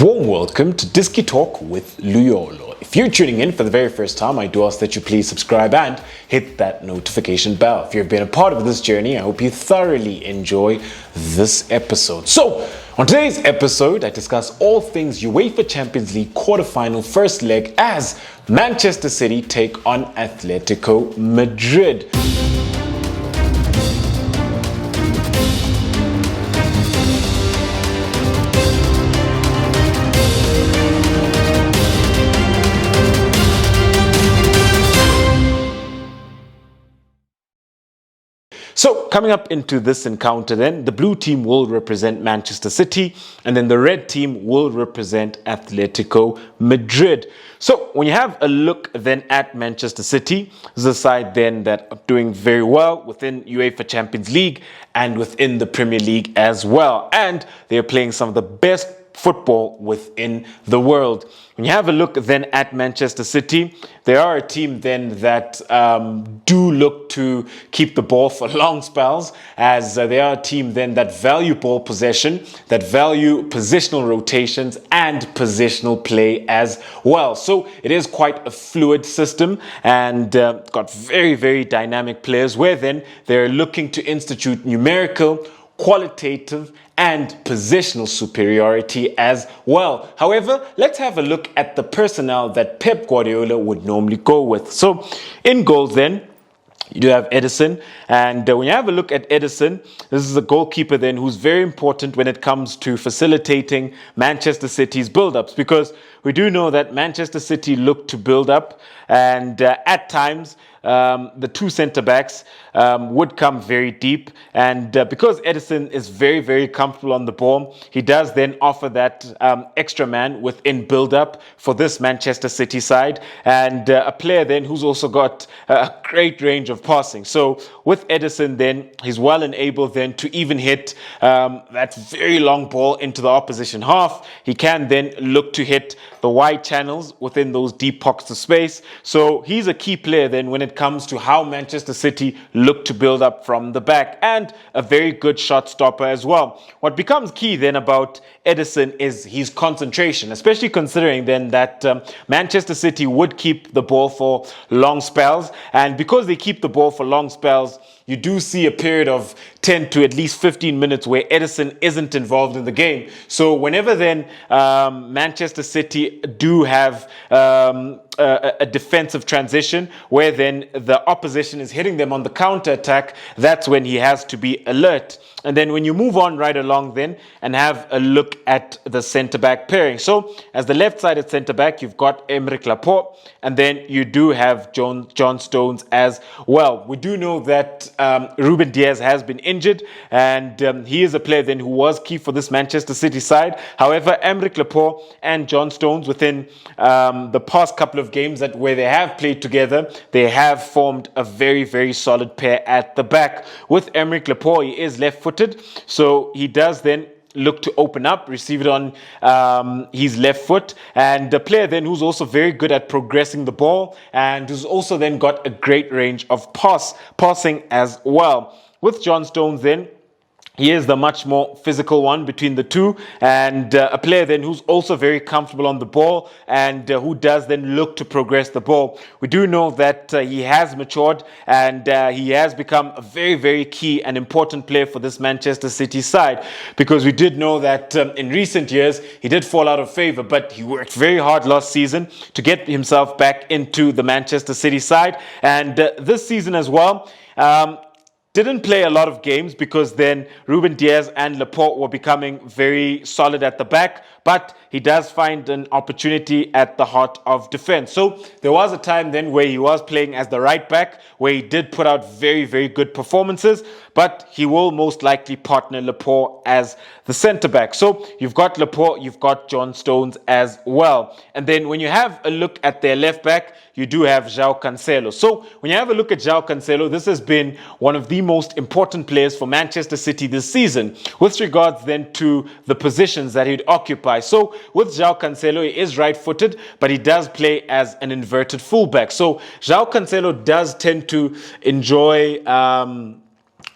warm welcome to Disky Talk with Luyolo. If you're tuning in for the very first time, I do ask that you please subscribe and hit that notification bell. If you've been a part of this journey, I hope you thoroughly enjoy this episode. So, on today's episode, I discuss all things UEFA Champions League quarterfinal first leg as Manchester City take on Atletico Madrid. So, coming up into this encounter then, the blue team will represent Manchester City and then the red team will represent Atletico Madrid. So, when you have a look then at Manchester City, this is a side then that are doing very well within UEFA Champions League and within the Premier League as well. And they're playing some of the best football within the world. When you have a look then at Manchester City, they are a team then that do look to keep the ball for long spells, as they are a team then that value ball possession, that value positional rotations and positional play as well. So it is quite a fluid system and got very, very dynamic players where then they're looking to institute numerical, qualitative and positional superiority as well. However, let's have a look at the personnel that Pep Guardiola would normally go with. So in goals then, you do have Edison, and when you have a look at Edison, this is a goalkeeper then who's very important when it comes to facilitating Manchester City's build-ups, because we do know that Manchester City look to build up, and at times the two centre-backs would come very deep, and because Edison is very, very comfortable on the ball, he does then offer that extra man within build-up for this Manchester City side, and a player then who's also got a great range of passing. So with Edison then, he's well and able then to even hit that very long ball into the opposition half. He can then look to hit the wide channels within those deep pockets of space. So he's a key player then when it comes to how Manchester City look to build up from the back, and a very good shot stopper as well. What becomes key then about Edison is his concentration, especially considering then that Manchester City would keep the ball for long spells, and because they keep the ball for long spells, you do see a period of 10 to at least 15 minutes where Edison isn't involved in the game. So whenever then Manchester City do have a defensive transition where then the opposition is hitting them on the counter attack, that's when he has to be alert. And then when you move on right along then and have a look at the centre-back pairing. So as the left-sided centre-back, you've got Aymeric Laporte, and then you do have John Stones as well. We do know that Ruben Dias has been injured, and he is a player then who was key for this Manchester City side. However, Aymeric Laporte and John Stones within the past couple of games that where they have played together, they have formed a very, very solid pair at the back. With Aymeric Laporte, he is left-footed, so he does then look to open up, receive it on his left foot, and a player then who's also very good at progressing the ball and who's also then got a great range of passing as well. With John Stones then, he is the much more physical one between the two, and a player then who's also very comfortable on the ball and who does then look to progress the ball. We do know that he has matured and he has become a very, very key and important player for this Manchester City side, because we did know that in recent years he did fall out of favour, but he worked very hard last season to get himself back into the Manchester City side, and this season as well. Didn't play a lot of games because then Ruben Dias and Laporte were becoming very solid at the back, but he does find an opportunity at the heart of defense. So there was a time then where he was playing as the right back, where he did put out very, very good performances, but he will most likely partner Laporte as the centre back. So you've got Laporte, you've got John Stones as well. And then when you have a look at their left back, you do have João Cancelo. So when you have a look at João Cancelo, this has been one of the most important players for Manchester City this season with regards then to the positions that he'd occupy. So with João Cancelo, he is right-footed, but he does play as an inverted fullback. So João Cancelo does tend to enjoy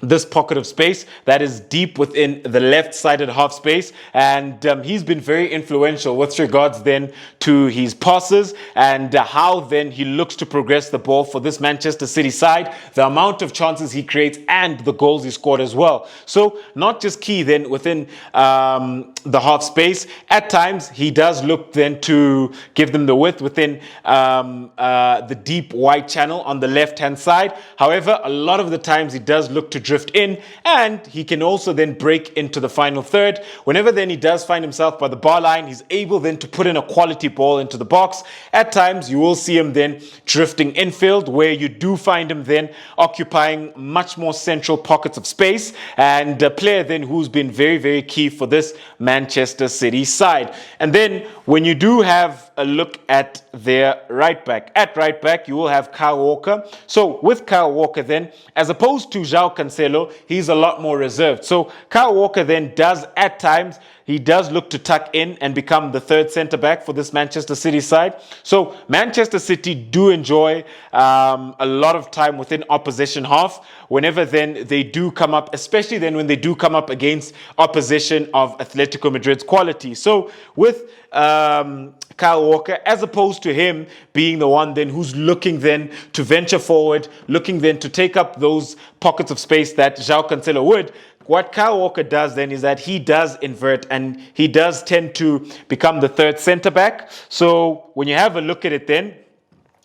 this pocket of space that is deep within the left-sided half space, and he's been very influential with regards then to his passes and how then he looks to progress the ball for this Manchester City side, the amount of chances he creates and the goals he scored as well. So not just key then within the half space, at times he does look then to give them the width within the deep wide channel on the left-hand side. However, a lot of the times he does look to drift in, and he can also then break into the final third. Whenever then he does find himself by the bar line, he's able then to put in a quality ball into the box. At times you will see him then drifting infield, where you do find him then occupying much more central pockets of space, and a player then who's been very, very key for this Manchester City side. And then when you do have a look at their right back, at right back you will have Kyle Walker. So with Kyle Walker then, as opposed to João Cancelo, he's a lot more reserved. So Kyle Walker then does at times, he does look to tuck in and become the third centre back for this Manchester City side. So Manchester City do enjoy a lot of time within opposition half whenever then they do come up, especially then when they do come up against opposition of Atletico Madrid's quality. So with Kyle Walker, as opposed to him being the one then who's looking then to venture forward, looking then to take up those pockets of space that João Cancelo would, what Kyle Walker does then is that he does invert and he does tend to become the third centre back. So when you have a look at it then,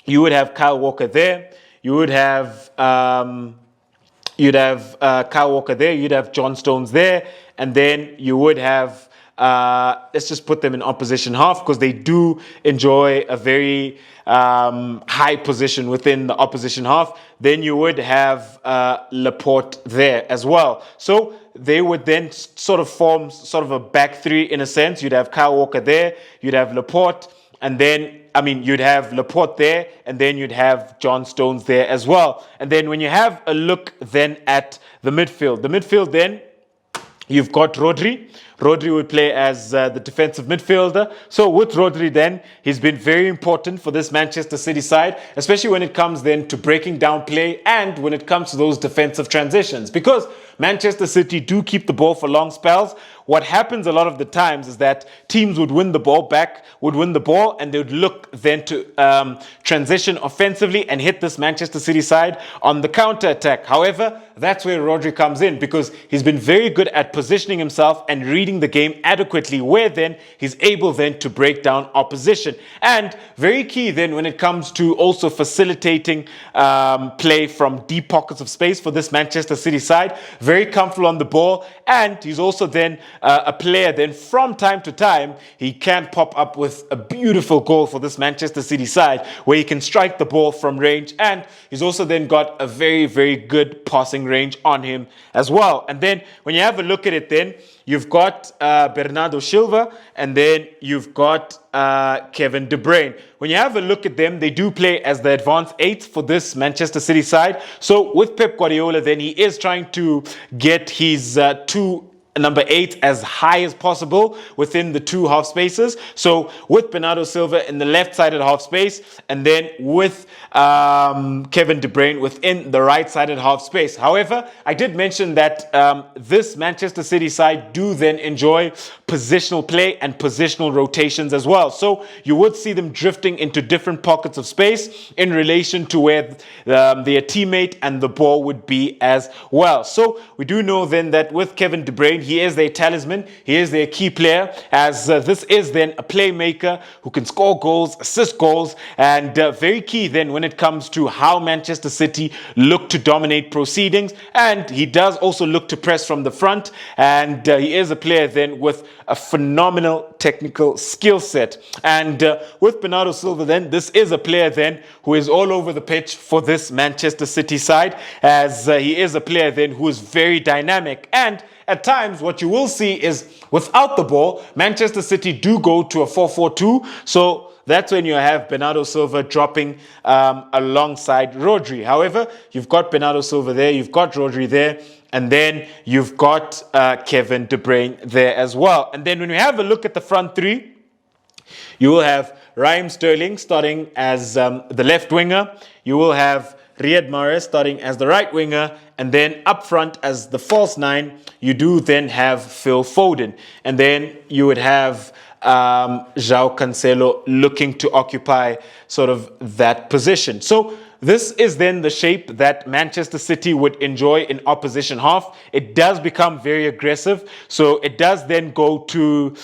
you would have Kyle Walker there, you would have Kyle Walker there, you'd have John Stones there, and then you would have let's just put them in opposition half, because they do enjoy a very high position within the opposition half. Then you would have Laporte there as well. So they would then sort of form sort of a back three in a sense. You'd have Kyle Walker there, you'd have Laporte, and then you'd have Laporte there, and then you'd have John Stones there as well. And then when you have a look then at the midfield then, you've got Rodri. Rodri would play as the defensive midfielder. So with Rodri then, he's been very important for this Manchester City side, especially when it comes then to breaking down play and when it comes to those defensive transitions. Because Manchester City do keep the ball for long spells. What happens a lot of the times is that teams would win the ball, and they would look then to transition offensively and hit this Manchester City side on the counter attack. However, that's where Rodri comes in, because he's been very good at positioning himself and reading the game adequately, where then he's able then to break down opposition. And very key then when it comes to also facilitating play from deep pockets of space for this Manchester City side. Very comfortable on the ball, and he's also then a player then from time to time he can pop up with a beautiful goal for this Manchester City side, where he can strike the ball from range, and he's also then got a very, very good passing range on him as well. And then when you have a look at it then, you've got Bernardo Silva, and then you've got Kevin De Bruyne. When you have a look at them, they do play as the advanced eights for this Manchester City side. So with Pep Guardiola, then he is trying to get his number 8 as high as possible within the two half spaces. So with Bernardo Silva in the left-sided half space, and then with Kevin De Bruyne within the right-sided half space. However, I did mention that this Manchester City side do then enjoy positional play and positional rotations as well. So you would see them drifting into different pockets of space in relation to where their teammate and the ball would be as well. So we do know then that with Kevin De Bruyne, he is their talisman, he is their key player, as this is then a playmaker who can score goals, assist goals, and very key then when it comes to how Manchester City look to dominate proceedings. And he does also look to press from the front, and he is a player then with a phenomenal technical skill set. And with Bernardo Silva then, this is a player then who is all over the pitch for this Manchester City side, as he is a player then who is very dynamic. And at times, what you will see is without the ball, Manchester City do go to a 4-4-2. So that's when you have Bernardo Silva dropping alongside Rodri. However, you've got Bernardo Silva there, you've got Rodri there, and then you've got Kevin De Bruyne there as well. And then when we have a look at the front three, you will have Raheem Sterling starting as the left winger. You will have Riyad Mahrez starting as the right winger, and then up front as the false nine, you do then have Phil Foden. And then you would have João Cancelo looking to occupy sort of that position. So this is then the shape that Manchester City would enjoy in opposition half. It does become very aggressive. So it does then go to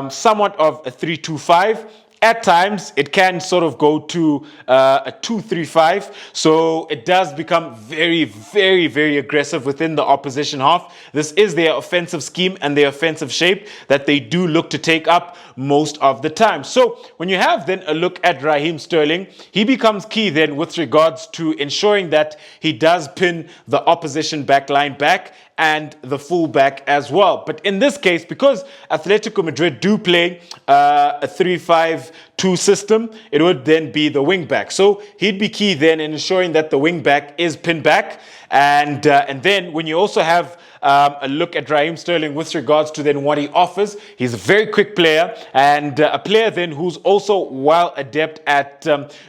somewhat of a 3-2-5. At times, it can sort of go to a 2-3-5. So it does become very, very, very aggressive within the opposition half. This is their offensive scheme and their offensive shape that they do look to take up most of the time. So when you have then a look at Raheem Sterling, he becomes key then with regards to ensuring that he does pin the opposition back line back and the fullback as well. But in this case, because Atletico Madrid do play a 3-5-2 system, it would then be the wing back. So he'd be key then in ensuring that the wing back is pinned back. And then when you also have a look at Raheem Sterling with regards to then what he offers, he's a very quick player and a player then who's also well adept at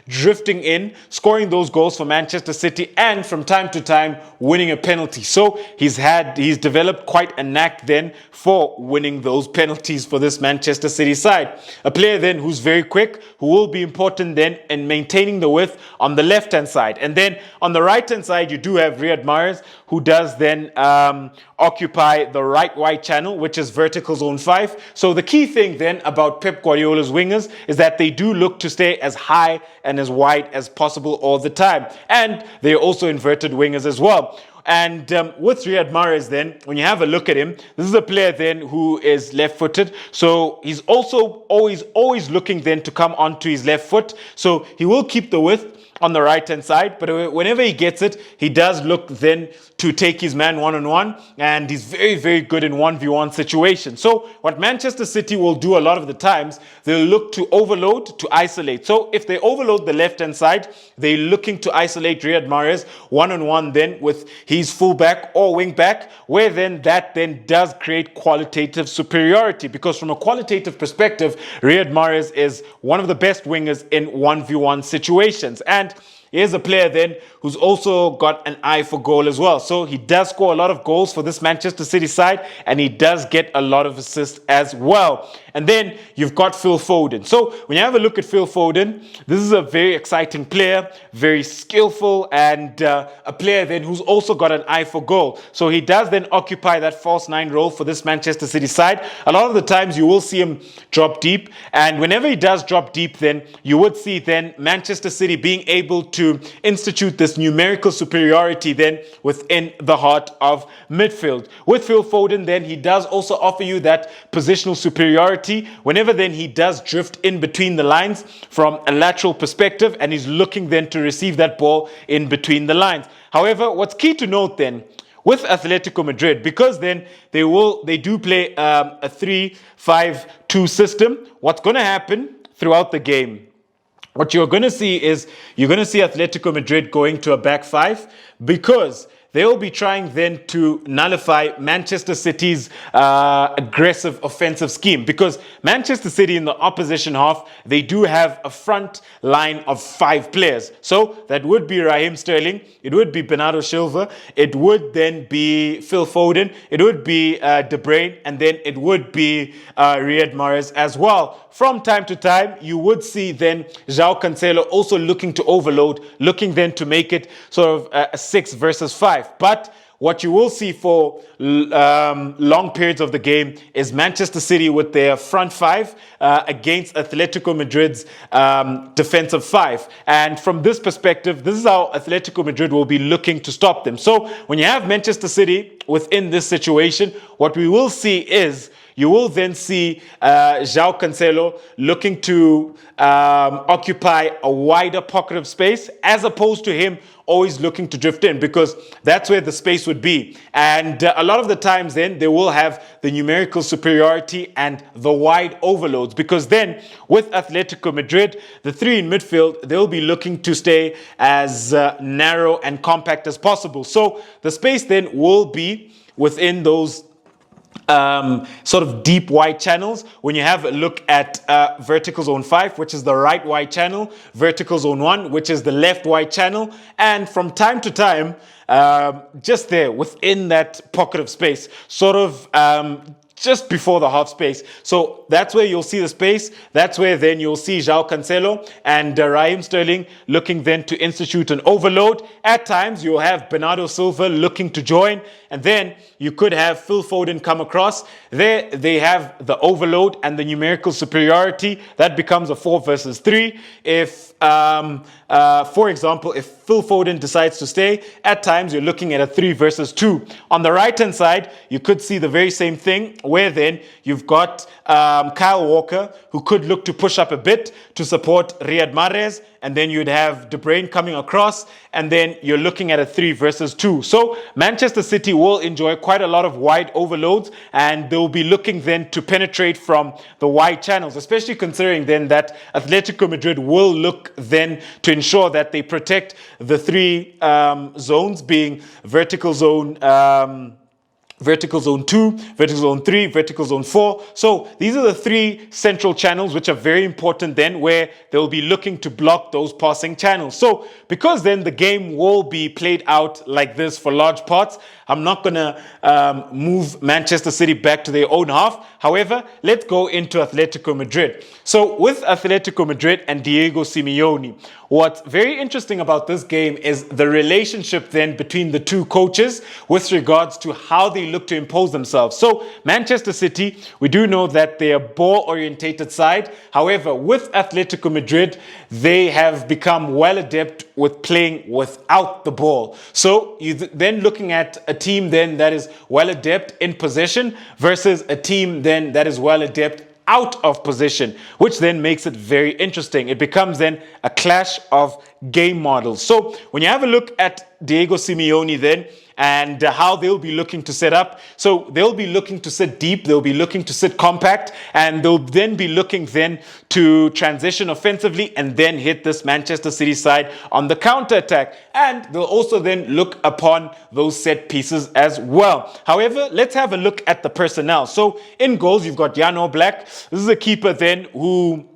drifting in, scoring those goals for Manchester City, and from time to time winning a penalty. So he's developed quite a knack then for winning those penalties for this Manchester City side. A player then who's very quick, who will be important then in maintaining the width on the left-hand side. And then on the right-hand side, you do have Riyad Mahrez, who does then occupy the right wide channel, which is vertical zone 5. So the key thing then about Pep Guardiola's wingers is that they do look to stay as high and as wide as possible all the time. And they're also inverted wingers as well. And with Riyad Mahrez then, when you have a look at him, this is a player then who is left-footed. So he's also always looking then to come onto his left foot. So he will keep the width on the right-hand side, but whenever he gets it, he does look then to take his man one-on-one, and he's very, very good in 1v1 situations. So what Manchester City will do a lot of the times, they'll look to overload, to isolate. So if they overload the left-hand side, they're looking to isolate Riyad Mahrez one-on-one then with his fullback or wing-back, where then that then does create qualitative superiority, because from a qualitative perspective, Riyad Mahrez is one of the best wingers in 1v1 situations. And here's a player then who's also got an eye for goal as well. So he does score a lot of goals for this Manchester City side, and he does get a lot of assists as well. And then you've got Phil Foden. So when you have a look at Phil Foden, this is a very exciting player, very skillful, and a player then who's also got an eye for goal. So he does then occupy that false nine role for this Manchester City side. A lot of the times you will see him drop deep, and whenever he does drop deep, then you would see then Manchester City being able to institute this numerical superiority then within the heart of midfield. With Phil Foden then, he does also offer you that positional superiority whenever then he does drift in between the lines from a lateral perspective, and he's looking then to receive that ball in between the lines. However, what's key to note then with Atletico Madrid, because then they do play a 3-5-2 system, what's going to happen throughout the game, what you're going to see is you're going to see Atletico Madrid going to a back five, because they'll be trying then to nullify Manchester City's aggressive offensive scheme, because Manchester City in the opposition half, they do have a front line of 5 players. So that would be Raheem Sterling, it would be Bernardo Silva, it would then be Phil Foden, it would be De Bruyne, and then it would be Riyad Mahrez as well. From time to time, you would see then João Cancelo also looking to overload, looking then to make it sort of a 6 versus 5. But what you will see for long periods of the game is Manchester City with their front 5 against Atletico Madrid's defensive 5. And from this perspective, this is how Atletico Madrid will be looking to stop them. So when you have Manchester City within this situation, what we will see is you will then see João Cancelo looking to occupy a wider pocket of space, as opposed to him always looking to drift in, because that's where the space would be. And a lot of the times then they will have the numerical superiority and the wide overloads, because then with Atletico Madrid, the 3 in midfield, they'll be looking to stay as narrow and compact as possible. So the space then will be within those sort of deep wide channels. When you have a look at vertical zone 5, which is the right wide channel, vertical zone 1, which is the left wide channel, and from time to time, just there within that pocket of space, sort of just before the half space. So that's where you'll see the space. That's where then you'll see João Cancelo and Raheem Sterling looking then to institute an overload. At times, you'll have Bernardo Silva looking to join. And then you could have Phil Foden come across. There they have the overload and the numerical superiority. That becomes a 4 versus 3. If for example, if Phil Foden decides to stay, at times you're looking at a 3 versus 2. On the right-hand side, you could see the very same thing, where then you've got Kyle Walker, who could look to push up a bit to support Riyad Mahrez, and then you'd have De Bruyne coming across, and then you're looking at a 3 versus 2. So Manchester City will enjoy quite a lot of wide overloads, and they'll be looking then to penetrate from the wide channels, especially considering then that Atletico Madrid will look then to ensure that they protect the 3 zones, being vertical zone vertical zone 2, vertical zone 3, vertical zone 4. So these are the 3 central channels which are very important then, where they'll be looking to block those passing channels. So because then the game will be played out like this for large parts, I'm not going to move Manchester City back to their own half. However, let's go into Atletico Madrid. So with Atletico Madrid and Diego Simeone, what's very interesting about this game is the relationship then between the 2 coaches with regards to how they look to impose themselves. So Manchester City, we do know that they are ball-orientated side. However, with Atletico Madrid, they have become well adept with playing without the ball. So you then looking at a team then that is well adept in possession versus a team then that is well adept out of position, which then makes it very interesting. It becomes then a clash of game models. So when you have a look at Diego Simeone then, and how they'll be looking to set up. So they'll be looking to sit deep, they'll be looking to sit compact, and they'll then be looking then to transition offensively and then hit this Manchester City side on the counter attack. And they'll also then look upon those set pieces as well. However, let's have a look at the personnel. So in goals, you've got Jan Oblak. This is a keeper then who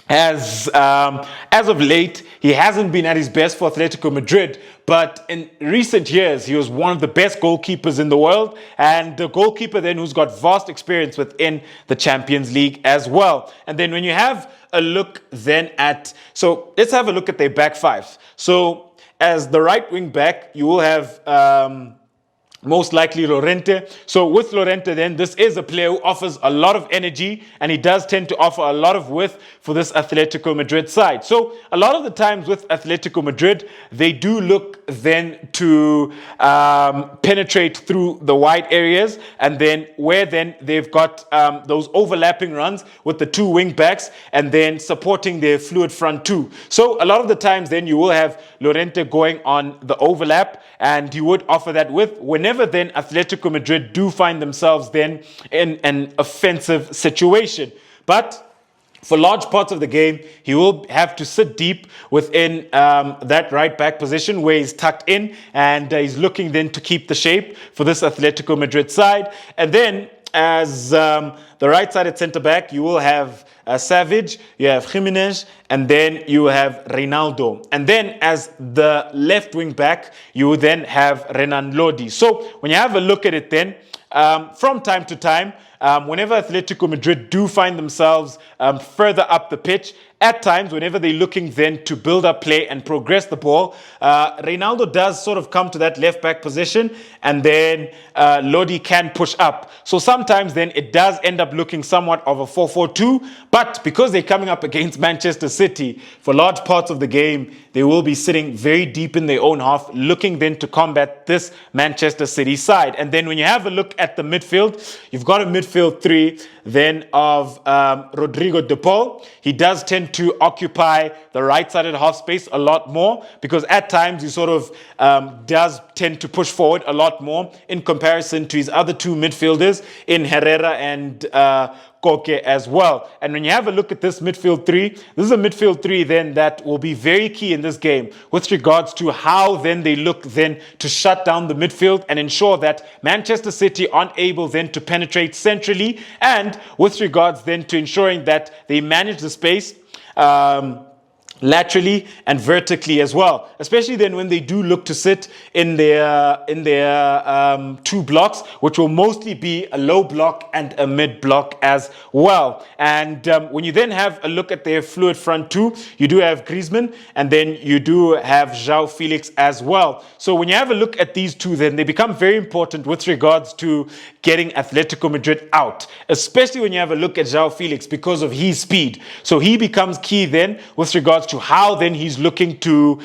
as of late, he hasn't been at his best for Atletico Madrid, but in recent years, he was one of the best goalkeepers in the world, and the goalkeeper then who's got vast experience within the Champions League as well. And then when you have a look then at, so let's have a look at their back 5. So as the right wing back, you will have most likely Llorente. So with Llorente then, this is a player who offers a lot of energy, and he does tend to offer a lot of width for this Atletico Madrid side. So a lot of the times with Atletico Madrid, they do look then to penetrate through the wide areas, and then where then they've got those overlapping runs with the 2 wing backs and then supporting their fluid front 2. So a lot of the times then you will have Llorente going on the overlap, and he would offer that width whenever then Atletico Madrid do find themselves then in an offensive situation. But for large parts of the game, he will have to sit deep within that right back position where he's tucked in, and he's looking then to keep the shape for this Atletico Madrid side. And then as the right-sided centre-back, you will have Savage, you have Jimenez, and then you have Reinaldo. And then as the left wing back, you will then have Renan Lodi. So when you have a look at it then, from time to time, whenever Atletico Madrid do find themselves further up the pitch, at times, whenever they're looking then to build up play and progress the ball, Reinaldo does sort of come to that left back position, and then Lodi can push up. So sometimes then it does end up looking somewhat of a 4-4-2, but because they're coming up against Manchester City, for large parts of the game, they will be sitting very deep in their own half, looking then to combat this Manchester City side. And then when you have a look at the midfield, you've got a midfield 3 then of Rodrigo de Paul. He does tend to occupy the right-sided half space a lot more because at times he sort of does tend to push forward a lot more in comparison to his other two midfielders in Herrera and Koke as well. And when you have a look at this midfield three, this is a midfield three then that will be very key in this game with regards to how then they look then to shut down the midfield and ensure that Manchester City aren't able then to penetrate centrally, and with regards then to ensuring that they manage the space laterally and vertically as well, especially then when they do look to sit in their two blocks, which will mostly be a low block and a mid block as well. And when you then have a look at their fluid front two, you do have Griezmann and then you do have João Felix as well. So when you have a look at these two, then they become very important with regards to getting Atletico Madrid out, especially when you have a look at João Felix because of his speed. So he becomes key then with regards to how then he's looking to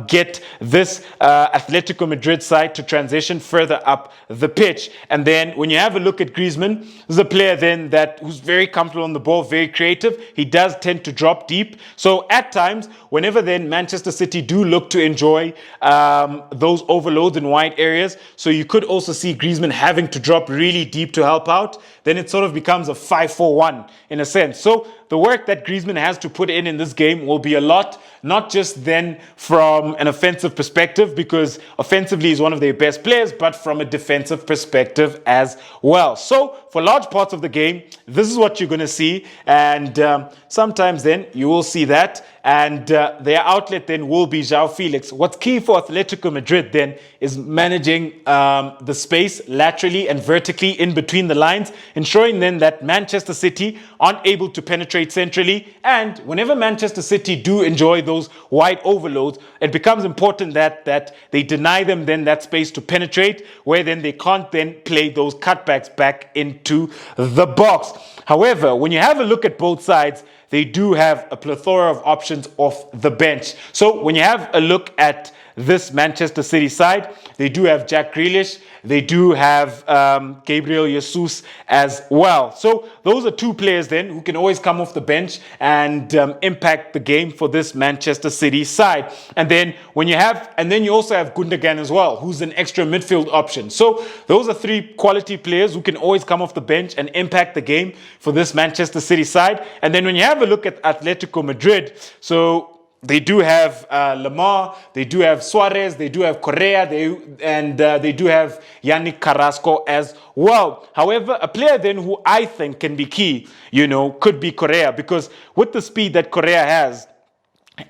get this Atletico Madrid side to transition further up the pitch. And then when you have a look at Griezmann, this is a player then who's very comfortable on the ball, very creative. He does tend to drop deep. So at times, whenever then Manchester City do look to enjoy those overloads in wide areas, so you could also see Griezmann having to drop really deep to help out, then it sort of becomes a 5-4-1 in a sense. So the work that Griezmann has to put in this game will be a lot, not just then from an offensive perspective, because offensively he's one of their best players, but from a defensive perspective as well. So for large parts of the game, this is what you're going to see. And sometimes then you will see that. And their outlet then will be João Felix. What's key for Atletico Madrid then is managing the space laterally and vertically in between the lines, ensuring then that Manchester City aren't able to penetrate centrally. And whenever Manchester City do enjoy those wide overloads, it becomes important that they deny them then that space to penetrate, where then they can't then play those cutbacks back into the box. However, when you have a look at both sides, they do have a plethora of options off the bench. So when you have a look at this Manchester City side, they do have Jack Grealish, they do have Gabriel Jesus as well. So those are two players then who can always come off the bench and impact the game for this Manchester City side. And then you also have Gundogan as well, who's an extra midfield option. So those are three quality players who can always come off the bench and impact the game for this Manchester City side. And then when you have a look at Atletico Madrid, so they do have Lamar, they do have Suarez, they do have Correa, they do have Yannick Carrasco as well. However, a player then who I think can be key, could be Correa, because with the speed that Correa has,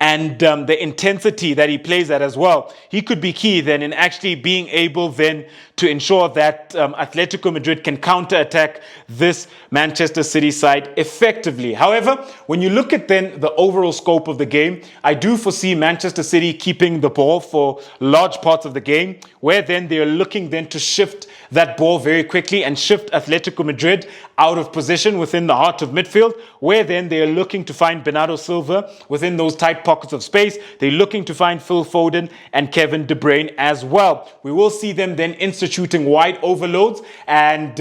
and the intensity that he plays at as well, he could be key then in actually being able then to ensure that Atletico Madrid can counter-attack this Manchester City side effectively. However, when you look at then the overall scope of the game, I do foresee Manchester City keeping the ball for large parts of the game, where then they're looking then to shift that ball very quickly and shift Atletico Madrid out of position within the heart of midfield, where then they're looking to find Bernardo Silva within those tight pockets of space. They're looking to find Phil Foden and Kevin De Bruyne as well. We will see them then instituting wide overloads and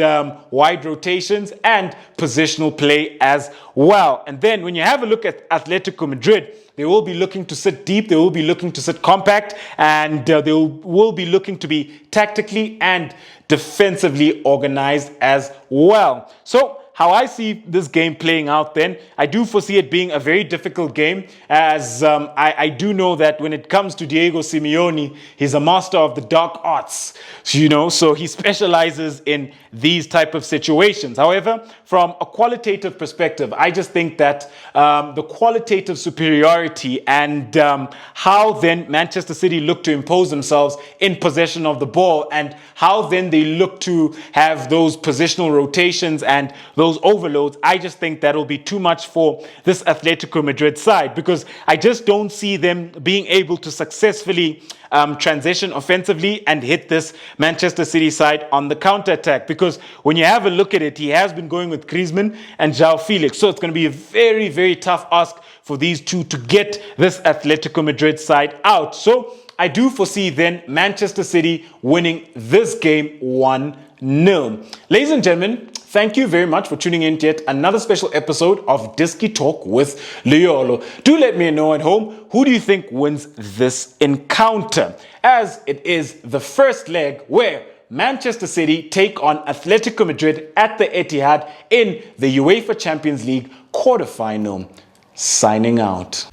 wide rotations and positional play as well. And then when you have a look at Atletico Madrid, they will be looking to sit deep, they will be looking to sit compact, and they will be looking to be tactically and defensively organized as well. So how I see this game playing out then, I do foresee it being a very difficult game, as I do know that when it comes to Diego Simeone, he's a master of the dark arts, so he specializes in these type of situations. However, from a qualitative perspective, I just think that the qualitative superiority and how then Manchester City look to impose themselves in possession of the ball, and how then they look to have those positional rotations and those overloads, I just think that'll be too much for this Atletico Madrid side, because I just don't see them being able to successfully transition offensively and hit this Manchester City side on the counter-attack. Because when you have a look at it, he has been going with Griezmann and João Felix. So it's going to be a very, very tough ask for these two to get this Atletico Madrid side out. So I do foresee then Manchester City winning this game 1-0. Ladies and gentlemen, Thank you very much for tuning in to yet another special episode of Disky Talk with Liolo. Do let me know at home, who do you think wins this encounter? As it is the first leg where Manchester City take on Atletico Madrid at the Etihad in the UEFA Champions League quarterfinal. Signing out.